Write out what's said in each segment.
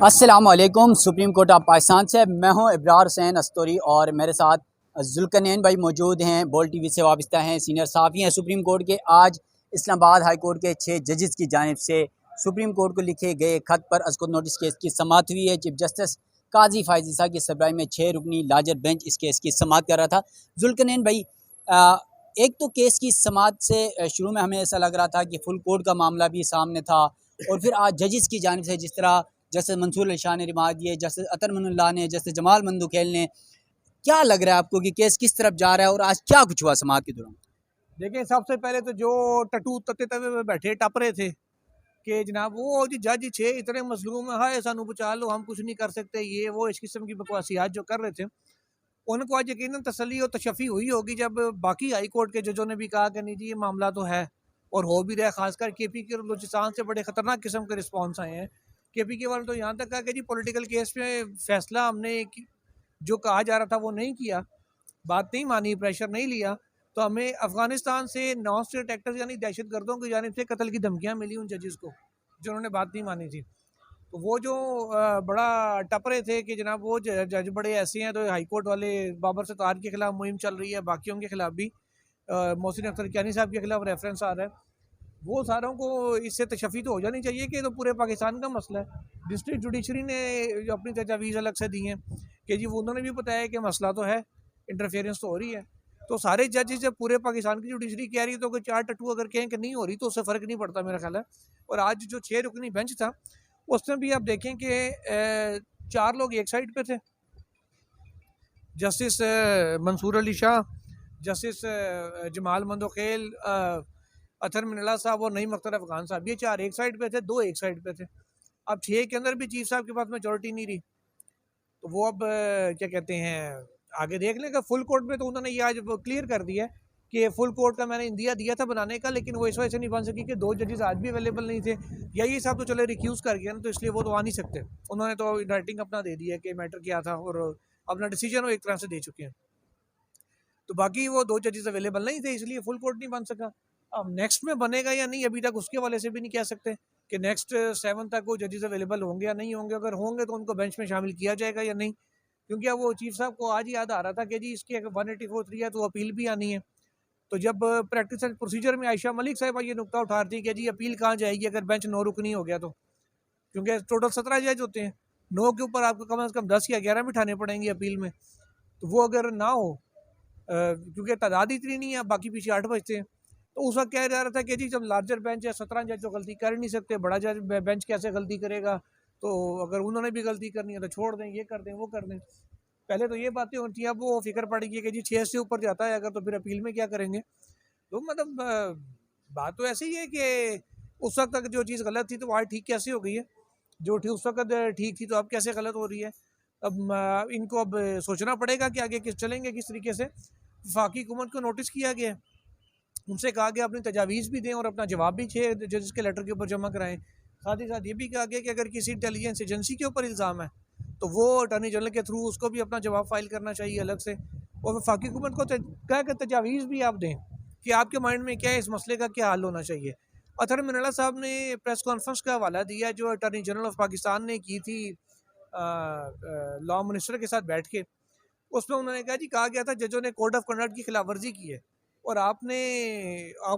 अस्सलाम वालेकुम। Supreme court of Pakistan से मैं हूं इब्रार हुसैन अस्तोरी और मेरे साथ जुल्करनैन भाई मौजूद हैं, बोल टीवी से वाबस्ता हैं, सीनियर सहाफ़ी हैं सुप्रीम कोर्ट के। आज इस्लामाबाद हाई कोर्ट के 6 जजेस की जानिब से सुप्रीम कोर्ट को लिखे गए खत पर अस्कुर नोटिस केस की समाअत हुई है। चीफ जस्टिस काजी फायज़ ईसा की सरबराही में 6 रुकनी लार्जर बेंच इस केस की समाअत कर रहा था। जुल्करनैन भाई, एक तो केस की समाअत से शुरू में हमें ऐसा लग रहा था कि फुल कोर्ट का मामला भी सामने था, और फिर आज जजेस की जानिब से जिस तरह जैसे मंसूर अली शाह ने रिमार्क दिए, जैसे अतर मनुल्लाह ने, जैसे जमाल मंदुखेल ने, क्या लग रहा है आपको कि केस किस तरफ जा रहा है और आज क्या कुछ हुआ समाअत के दौरान? देखिए, सबसे पहले तो जो टटू तत्ते तवे में बैठे टप रहे थे कि जनाब वो जी जज छे इतने मजलूम है, सानू बचा लो, हम कुछ नहीं कर सकते, ये वो इस किस्म की बकवासियात जो कर रहे थे, उनको आज यकीनन तसल्ली और तशफ़ी हुई होगी जब बाकी हाई कोर्ट के जजों ने भी कहा कि नहीं जी ये मामला तो है और हो भी रहा है। खासकर KP के और बलूचिस्तान से बड़े ख़तरनाक किस्म के रिस्पॉन्स आए हैं। KP के वाले तो यहाँ तक कहा कि जी पॉलिटिकल केस में फैसला हमने जो कहा जा रहा था वो नहीं किया, बात नहीं मानी, प्रेशर नहीं लिया, तो हमें अफगानिस्तान से नॉन स्टेट एक्टर्स यानी दहशत गर्दों की जानिब से कत्ल की धमकियाँ मिली उन जजेस को जिन्होंने बात नहीं मानी थी। तो वो जो बड़ा टप रहे थे कि जनाब वो जज बड़े ऐसे हैं, तो हाई कोर्ट वाले बाबर सत्तार के खिलाफ मुहिम चल रही है, बाकियों के खिलाफ भी मोहसिन अख्तर कियानी साहब के खिलाफ रेफरेंस आ रहा है। वो सारों को इससे तशफ़ी तो हो जानी चाहिए कि तो पूरे पाकिस्तान का मसला है। डिस्ट्रिक्ट जुडिशरी ने जो अपनी तजावीज़ अलग से दी हैं कि जी वो उन्होंने भी बताया कि मसला तो है, इंटरफेरेंस तो हो रही है। तो सारे जज जब पूरे पाकिस्तान की जुडिशरी कह रही है तो कोई 4 टट्टू अगर कहें कि नहीं हो रही तो उससे फ़र्क नहीं पड़ता मेरा ख्याल है। और आज जो 6 रुकनी बेंच था उसमें भी आप देखें कि 4 लोग एक साइड पे थे, जस्टिस मंसूर अली शाह, जस्टिस जमाल मंदोखेल, अतर मिनला साहब और नईम अख्तर अफगान साहब, ये 4 एक साइड पे थे, 2 एक साइड पे थे। अब 6 के अंदर भी चीफ साहब के पास मेजोरिटी नहीं रही, तो वो अब क्या कहते हैं आगे देख लेंगे। फुल कोर्ट में तो उन्होंने ये आज क्लियर कर दिया कि फुल कोर्ट का मैंने इंदिया दिया था बनाने का, लेकिन वो इस वजह से नहीं बन सकी कि 2 जजेस आज भी अवेलेबल नहीं थे, या ये साहब तो चले रिक्यूज कर गया ना, तो इसलिए वो तो आ नहीं सकते। उन्होंने तो राइटिंग अपना दे दिया कि मैटर क्या था और अपना डिसीजन वो एक तरह से दे चुके हैं। तो बाकी वो 2 जजेस अवेलेबल नहीं थे, इसलिए फुल कोर्ट नहीं बन सका। अब नेक्स्ट में बनेगा या नहीं अभी तक उसके वाले से भी नहीं कह सकते कि नेक्स्ट 7 तक वो जजेस अवेलेबल होंगे या नहीं होंगे। अगर होंगे तो उनको बेंच में शामिल किया जाएगा या नहीं, क्योंकि अब वो चीफ साहब को आज याद आ रहा था कि जी इसकी 184(3) है तो अपील भी आनी है। तो जब प्रैक्टिस एंड प्रोसीजर में आयशा मलिक साहब ये नुकता उठा रही थी कि जी अपील कहाँ जाएगी अगर बेंच 9 रुकनी हो गया, तो क्योंकि टोटल 17 जज होते हैं, 9 के ऊपर आपको कम से कम 10 या 11 बिठाने पड़ेंगे अपील में। तो वो अगर ना हो, क्योंकि तादाद इतनी नहीं है, बाकी पीछे 8 बजते हैं, तो उस वक्त कहा जा रहा था कि जी जब लार्जर बेंच है 17 जज तो गलती कर नहीं सकते, बड़ा जज बेंच कैसे गलती करेगा, तो अगर उन्होंने भी गलती करनी है तो छोड़ दें, ये कर दें, वो कर दें। पहले तो ये बातें होती हैं, अब वो फिक्र पड़ेगी कि जी 6 से ऊपर जाता है अगर तो फिर अपील में क्या करेंगे। तो मतलब बात तो ऐसी ही है कि उस वक्त तक जो चीज़ गलत थी तो आज ठीक कैसे हो गई है, जो थी उस वक्त ठीक थी तो अब कैसे गलत हो रही है। अब इनको अब सोचना पड़ेगा कि आगे किस चलेंगे किस तरीके से। वफाकी हुकूमत को नोटिस किया गया, उनसे कहा गया अपनी तजावीज़ भी दें और अपना जवाब भी 6 जजेस के लेटर के ऊपर जमा कराएं। साथ ही साथ ये भी कहा गया कि अगर किसी इंटेलिजेंस एजेंसी के ऊपर इल्ज़ाम है तो वो अटॉर्नी जनरल के थ्रू उसको भी अपना जवाब फाइल करना चाहिए अलग से। और वफाकी हुकूमत को कहा कि तजावीज़ भी आप दें कि आपके माइंड में क्या है, इस मसले का क्या हल होना चाहिए। अतर मिनला साहब ने प्रेस कॉन्फ्रेंस का हवाला दिया जो अटॉर्नी जनरल ऑफ पाकिस्तान ने की थी लॉ मिनिस्टर के साथ बैठ के। उसमें उन्होंने कहा जी कहा गया था जजों ने कोड ऑफ कंडक्ट की खिलाफ वर्जी की है और आप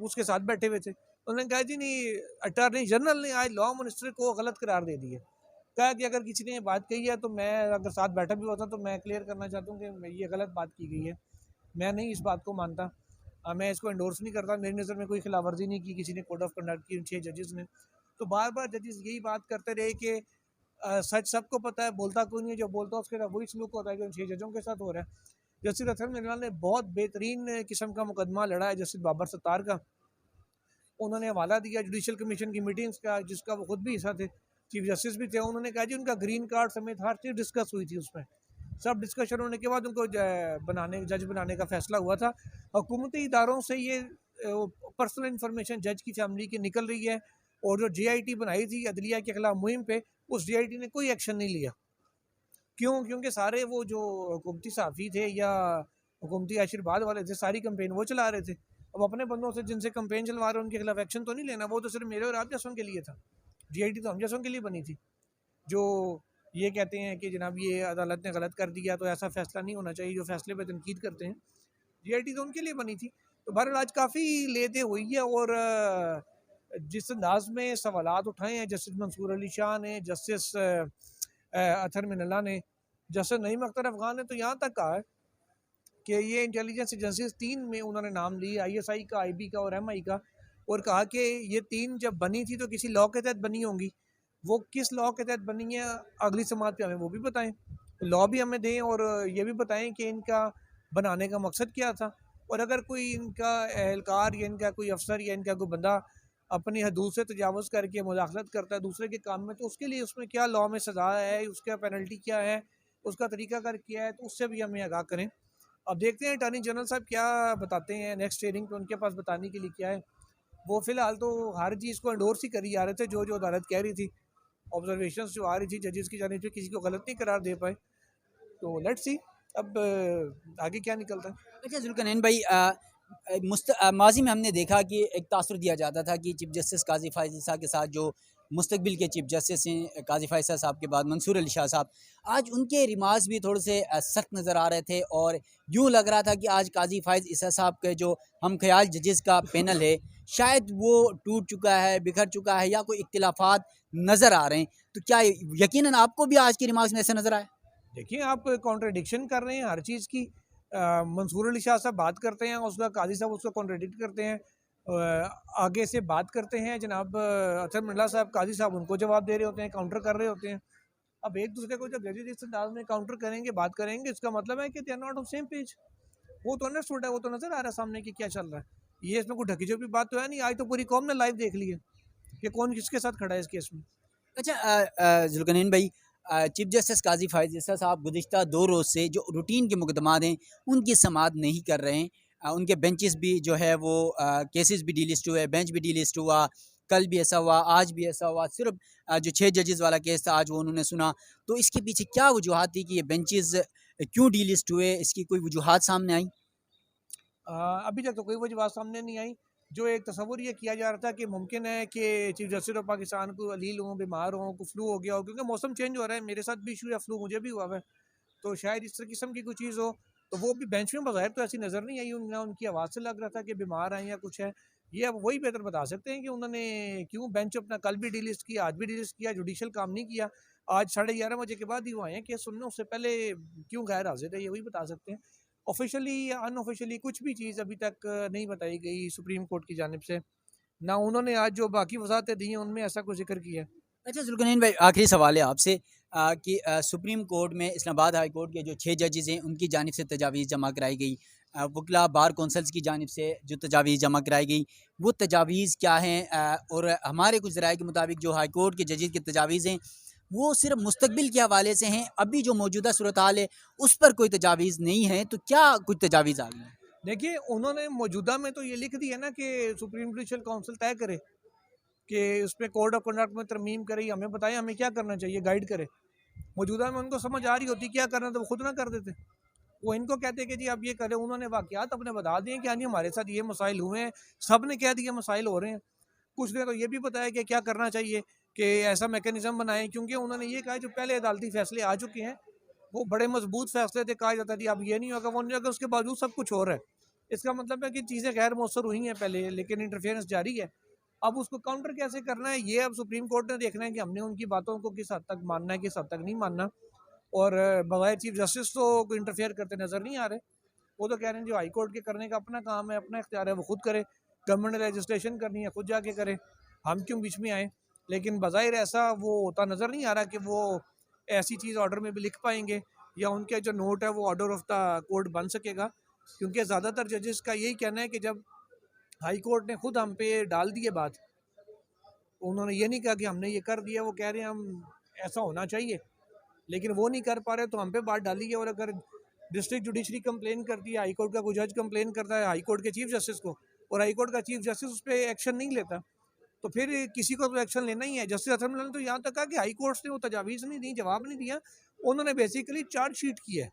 उसके साथ बैठे हुए थे। उन्होंने कहा जी नहीं, अटॉर्नी जनरल ने आज लॉ मिनिस्टर को गलत करार दे दिया। कहा कि अगर किसी ने ये बात कही है तो मैं अगर साथ बैठा भी होता तो मैं क्लियर करना चाहता हूँ कि ये गलत बात की गई है, मैं नहीं इस बात को मानता, मैं इसको एंडोर्स नहीं करता, मेरी नज़र में कोई खिलाफ वर्जी नहीं की किसी ने कोड ऑफ कंडक्ट की उन 6 जजेस ने। तो बार बार जजेस यही बात करते रहे कि सच सबको पता है, बोलता कोई नहीं है, जो बोलता है उसके साथ वही सलूक होता है जो 6 जजों के साथ हो रहा है। जस्टिस अतर मिनरल ने बहुत बेहतरीन किस्म का मुकदमा लड़ा है जस्टिस बाबर सत्तार का। उन्होंने हवाला दिया जुडिशल कमीशन की मीटिंग्स का जिसका वो खुद भी हिस्सा थे, चीफ जस्टिस भी थे। उन्होंने कहा जी उनका ग्रीन कार्ड समेत हर चीज़ डिस्कस हुई थी, उसमें सब डिस्कशन होने के बाद उनको जज बनाने का फैसला हुआ था। हुकूमती इदारों से ये पर्सनल इंफॉर्मेशन जज की फैमिली की निकल रही है, और जो JIT बनाई थी अदलिया के खिलाफ मुहिम पे, उस JIT ने कोई एक्शन नहीं लिया। क्यों? क्योंकि सारे वो जो हुकूमती सहाफ़ी थे या हुकूमती आशीर्वाद वाले थे, सारी कंपेन वो चला रहे थे। अब अपने बंदों से जिनसे कंपेन चलवा रहे हैं उनके खिलाफ एक्शन तो नहीं लेना, वो तो सिर्फ मेरे और आप जैसों के लिए था। JIT तो हम जैसों के लिए बनी थी, जो ये कहते हैं कि जनाब ये अदालत ने गलत कर दिया, तो ऐसा फ़ैसला नहीं होना चाहिए, जो फ़ैसले पे तनकीद करते हैं। जीआईटी तो उनके लिए बनी थी। तो बहरहाल आज काफ़ी लेदे हुई है, और जिस अंदाज में सवालात उठाए हैं जस्टिस मंसूर अली शाह ने, जस्टिस अतहर मिनल्ला ने, जस्टिस नईम अख्तर अफ़गान ने तो यहाँ तक कहा है कि ये इंटेलिजेंस एजेंसीज 3 में उन्होंने नाम लिए, ISI का, IB का और MI का, और कहा कि ये 3 जब बनी थी तो किसी लॉ के तहत बनी होंगी। वो किस लॉ के तहत बनी है अगली समात पे हमें वो भी बताएं, लॉ भी हमें दें, और ये भी बताएं कि इनका बनाने का मकसद क्या था। और अगर कोई इनका एहलकार या इनका कोई अफसर या इनका कोई बंदा अपनी हदूद से तजावज़ करके मुदाखलत करता है दूसरे के काम में, तो उसके लिए उसमें क्या लॉ में सज़ा है, उसका पेनल्टी क्या है, उसका तरीकाकार क्या है, तो उससे भी हमें आगाह करें। अब देखते हैं अटॉर्नी जनरल साहब क्या बताते हैं नेक्स्ट हियरिंग पे, उनके पास बताने के लिए क्या है। वो फ़िलहाल तो हर चीज़ को एंडोर्स ही करी जा रहे थे, जो जो अदालत कह रही थी, ऑब्जर्वेशंस जो आ रही थी जजेस की जानिब से, किसी को गलत नहीं करार दे पाए। तो लेट्स सी अब आगे क्या निकलता है। अच्छा जुल्करनैन भाई, माजी में हमने देखा कि एक तासुर दिया जाता था कि चीफ जस्टिस काजी फायज़ के साथ जो मुस्तकबिल के चीफ जस्टिस हैं काजी फायज़ साहब के बाद मंसूर अली शाह साहब, आज उनके रिमार्क्स भी थोड़े से सख्त नज़र आ रहे थे, और यूँ लग रहा था कि आज काजी फायज़ साहब के जो हम ख्याल जजेस का पैनल है शायद वो टूट चुका है, बिखर चुका है, या कोई इख्तिलाफात नज़र आ रहे हैं। तो क्या यकीनन आपको भी आज के रिमार्क्स में ऐसा नज़र आया? देखिए आप कॉन्ट्रडिक्शन कर रहे हैं हर चीज़ की। मंसूर अली शाह साहब बात करते हैं, उसका काजी साहब उसको कॉन्ट्रडिक्ट करते हैं। आगे से बात करते हैं जनाब अतहर मिनल्ला साहब, काजी साहब उनको जवाब दे रहे होते हैं, काउंटर कर रहे होते हैं। अब एक दूसरे को जब जजेस इस अंदाज में काउंटर करेंगे, बात करेंगे, इसका मतलब है कि they are not on same page. वो तो अंडरस्टूड है, वो तो नज़र आ रहा है सामने कि क्या चल रहा है। ये इसमें कोई ढकी छुपी बात तो है नहीं, आज तो पूरी कौम ने लाइव देख ली है कि कौन किसके साथ खड़ा है इस केस में। अच्छा जुल्करनैन भाई, चीफ जस्टिस काजी फायज़ साहब गुज़िश्ता 2 रोज़ से जो रूटीन के मुकदमात हैं उनकी समाअत नहीं कर रहे हैं। उनके बेंचेस भी जो है वो केसेस भी डीलिस्ट हुए, बेंच भी डीलिस्ट हुआ, कल भी ऐसा हुआ, आज भी ऐसा हुआ। सिर्फ जो 6 जजेस वाला केस था आज वो उन्होंने सुना। तो इसके पीछे क्या वजूहत थी कि ये बेंचेस क्यों डीलिस्ट हुए? इसकी कोई वजूहत सामने आई? अभी तक तो कोई वजह सामने नहीं आई। जो एक तस्वुर ये किया जा रहा था कि मुमकिन है कि चीफ जस्टिस ऑफ पाकिस्तान को अलील हों, बीमार हों, को फ्लू हो गया हो, क्योंकि मौसम चेंज हो रहा है। मेरे साथ भी इशू है, फ्लू मुझे भी हुआ है, तो शायद इस किस्म की कोई चीज़ हो। तो वो भी बेंच में बग़ैर तो ऐसी नज़र नहीं आई, ना उनकी आवाज़ से लग रहा था कि बीमार हैं या कुछ है। ये अब वही बेहतर बता सकते हैं कि उन्होंने क्यों बेंच अपना कल भी डिलिस्ट किया, आज भी डिलिस्ट किया, जुडिशल काम नहीं किया। आज 11:30 बजे के बाद ही वो आए हैं केस सुनने, उससे पहले क्यों गैर हाजिर है, ये वही बता सकते हैं। ऑफिशियली या अनऑफिशियली कुछ भी चीज़ अभी तक नहीं बताई गई सुप्रीम कोर्ट की जानिब से, ना उन्होंने आज जो बाकी वजाहतें दी हैं उनमें ऐसा कुछ जिक्र किया है। अच्छा जुल्करनैन भाई, आखिरी सवाल है आपसे कि सुप्रीम कोर्ट में इस्लामाबाद हाई कोर्ट के जो 6 जजेस हैं उनकी जानिब से तजावीज़ जमा कराई गई, वकला बार कौंसल्स की जानिब से जो तजावीज़ जमा कराई गई वो तजावीज़ क्या हैं? और हमारे कुछ ज़राए के मुताबिक जो हाई कोर्ट के जजेस की तजावीज़ हैं वो सिर्फ मुस्तकबिल के हवाले से हैं, अभी जो मौजूदा सूरत हाल है उस पर कोई तजावीज़ नहीं है। तो क्या कुछ तजावीज़ आ गई हैं? देखिए उन्होंने मौजूदा में तो ये लिख दिया ना कि सुप्रीम जुडिशल काउंसिल तय करे कि उसमें कोड ऑफ कंडक्ट में तरमीम करे, हमें बताएं हमें क्या करना चाहिए, गाइड करे। मौजूदा में उनको समझ आ रही होती क्या करना, तो वो खुद ना कर देते। वो इनको कहते कि जी आप ये करें, उन्होंने वाक़यात अपने बता दिए कि हाँ जी हमारे साथ ये मसाइल हुए हैं, सब ने कह दिया मसाइल हो रहे हैं। कुछ ने तो ये भी बताया कि क्या करना चाहिए, कि ऐसा मैकेनिज़्म बनाएं, क्योंकि उन्होंने ये कहा जो पहले अदालती फैसले आ चुके हैं वो बड़े मजबूत फैसले थे। कहा जाता थी अब ये नहीं होगा, वो नहीं होगा, उसके बावजूद सब कुछ हो रहा है। इसका मतलब है कि चीज़ें गैर मौसर हुई हैं पहले, लेकिन इंटरफेरेंस जारी है। अब उसको काउंटर कैसे करना है, ये अब सुप्रीम कोर्ट ने देखना है कि हमने उनकी बातों को किस हद तक मानना है, किस हद तक नहीं मानना। और बगैर चीफ जस्टिस तो इंटरफेयर करते नज़र नहीं आ रहे। वो तो कह रहे हैं जो हाई कोर्ट के करने का अपना काम है, अपना इख्तियार है, वो खुद करे। गवर्नमेंट ने रजिस्ट्रेशन करनी है, खुद जाके करे, हम क्यों बीच में आए। लेकिन बज़ाहिर ऐसा वो होता नज़र नहीं आ रहा कि वो ऐसी चीज़ ऑर्डर में भी लिख पाएंगे, या उनके जो नोट है वो ऑर्डर ऑफ द कोर्ट बन सकेगा। क्योंकि ज़्यादातर जजेस का यही कहना है कि जब हाई कोर्ट ने खुद हम पे डाल दिए बात, उन्होंने ये नहीं कहा कि हमने ये कर दिया, वो कह रहे हैं हम ऐसा होना चाहिए, लेकिन वो नहीं कर पा रहे तो हम पे बात डाली है। और अगर डिस्ट्रिक्ट जुडिशरी कंप्लेन करती है, हाई कोर्ट का कोई जज कंप्लेन करता है हाई कोर्ट के चीफ जस्टिस को, और हाई कोर्ट का चीफ जस्टिस उस पर एक्शन नहीं लेता, तो फिर किसी को तो एक्शन लेना ही है। जस्टिस अतहर मिनल्ला ने तो यहाँ तक कहा कि हाई कोर्ट ने वो तजावीज़ नहीं दी, जवाब नहीं दिया, उन्होंने बेसिकली चार्जशीट की है,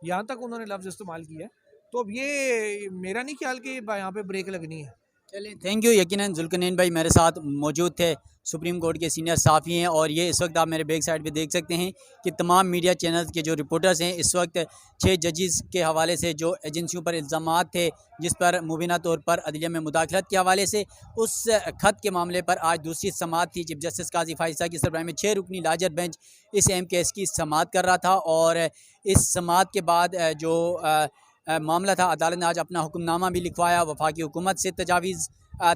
यहाँ तक उन्होंने लफ्ज़ इस्तेमाल किया है। तो अब ये मेरा नहीं ख्याल कि यहाँ पे ब्रेक लगनी है। चलिए, थैंक यू। यकीनन जुल्करनैन भाई मेरे साथ मौजूद थे, सुप्रीम कोर्ट के सीनियर साफ़ी हैं। और ये इस वक्त आप मेरे बैक साइड पे देख सकते हैं कि तमाम मीडिया चैनल्स के जो रिपोर्टर्स हैं इस वक्त 6 जजेस के हवाले से जो एजेंसियों पर इल्ज़ामात थे, जिस पर मुबीना तौर पर अदलिया में मुदाखलत के हवाले से, उस ख़त के मामले पर आज दूसरी समाअत थी। चीफ जस्टिस काजी फ़ाइज़ की सरबराही में 6 रुकनी लार्जर बेंच इस अहम केस की समाअत कर रहा था। और इस समाअत के बाद जो मामला था, अदालत ने आज अपना हुक्मनामा भी लिखवाया, वफाकी हुकूमत से तजावीज़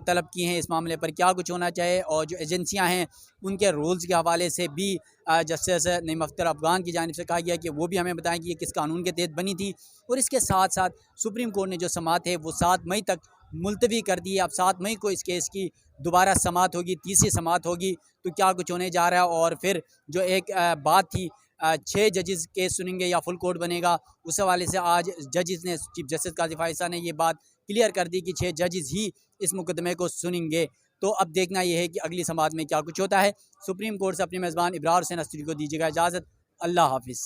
तलब की हैं इस मामले पर क्या कुछ होना चाहिए। और जो एजेंसियां हैं उनके रूल्स के हवाले से भी जस्टिस नईम अख्तर अफ़गान की जानिब से कहा गया कि वो भी हमें बताएं कि ये किस कानून के तहत बनी थी। और इसके साथ साथ सुप्रीम कोर्ट ने जो समाअत है वो 7 मई तक मुलतवी कर दी है। अब 7 मई को इस केस की दोबारा समाअत होगी, तीसरी समाअत होगी, तो क्या कुछ होने जा रहा है। और फिर जो एक बात थी 6 जजेस केस सुनेंगे या फुल कोर्ट बनेगा, उस हवाले से आज जजेस ने, चीफ जस्टिस काजी फ़ाइज़ ने ये बात क्लियर कर दी कि 6 जजेस ही इस मुकदमे को सुनेंगे। तो अब देखना यह है कि अगली समाअत में क्या कुछ होता है। सुप्रीम कोर्ट से अपने मेज़बान इब्रार हुसैन अस्त्री को दीजिएगा इजाज़त। अल्लाह हाफ़िज़।